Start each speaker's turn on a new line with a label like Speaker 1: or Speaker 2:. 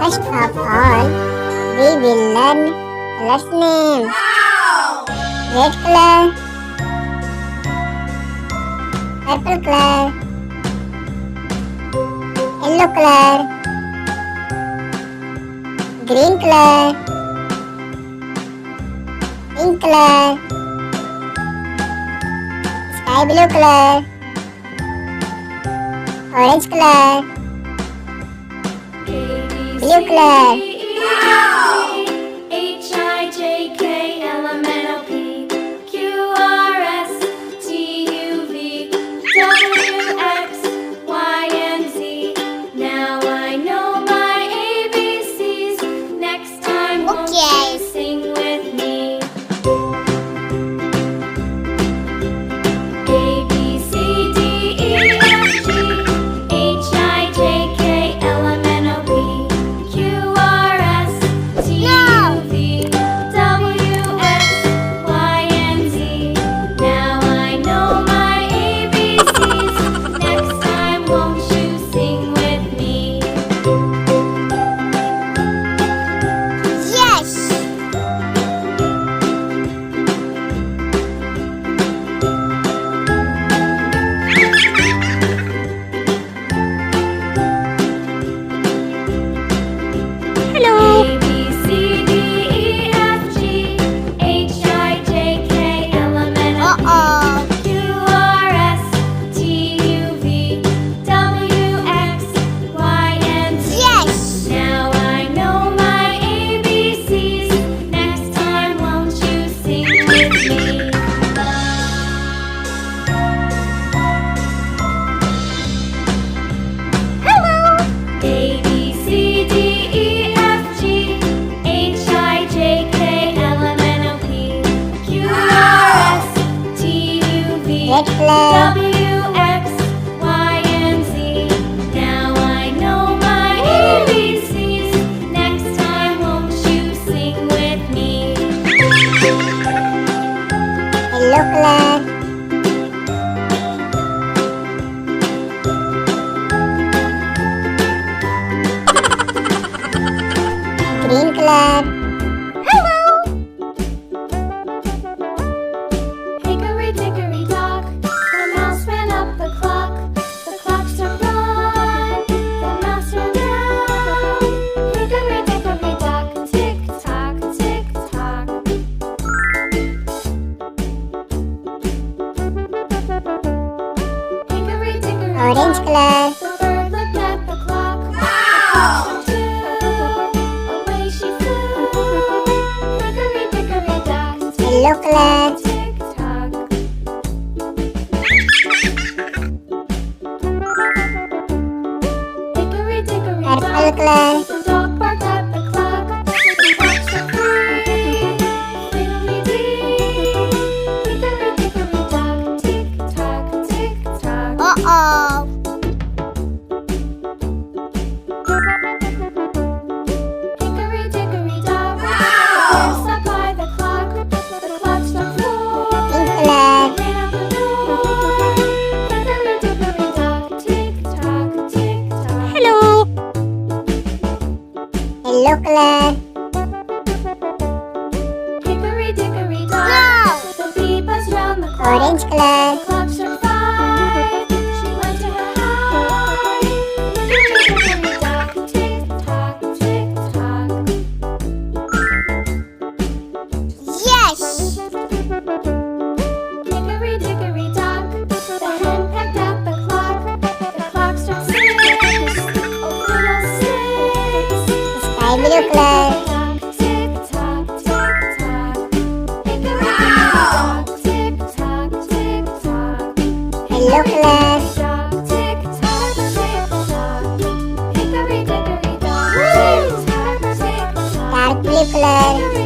Speaker 1: First of all, we will learn colors name. Red color, purple color, yellow color, green color, pink color, sky blue color, orange color, blue color. Red color,
Speaker 2: W, X, Y, and Z. Now I know my ABCs. Next time, won't you sing with me?
Speaker 1: yellow color, green color.
Speaker 2: Hickory dickory dock, the mouse ran up the clock. The clock struck one, the mouse ran down. Hickory dickory dock, tick tock, tick tock. Hickory dickory
Speaker 1: Orange
Speaker 2: dock,
Speaker 1: color,
Speaker 2: the bird looked at the clock. Wow! The clock struck two, away she flew. Hickory dickory dock,
Speaker 1: yellow color,
Speaker 2: tick tock. Hickory dickory
Speaker 1: purple
Speaker 2: dock,
Speaker 1: color,
Speaker 2: the dog barked at the clock. The clock struck three, fiddly-dee. Hickory dickory dock, tick tock, tick tock.
Speaker 1: uh-oh.
Speaker 2: Hickory dickory dock, the bear sat by the clock. The clock struck four,
Speaker 1: Pink color,
Speaker 2: ran out the door. Hickory dickory dock, tick tock, tick tock.
Speaker 1: hello. Yellow color,
Speaker 2: Hickory dickory dock, the bee buzzed round the clock.
Speaker 1: orange color,
Speaker 2: The clock struck five, she went to her hive. Hickory dickory dock, tick tock, tick tock.
Speaker 1: yes.
Speaker 2: Hickory dickory dock, the hen pecked at the clock. The clock struck six, oh little six.
Speaker 1: Sky blue color,
Speaker 2: Tick tock, tick tock. Hickory dickory dock, tick tock, tick tock.
Speaker 1: yellow color,
Speaker 2: Dock, tick tock, tick tock. Hickory dickory dock, tick tock, tick tock.
Speaker 1: dark blue color,
Speaker 2: Hickory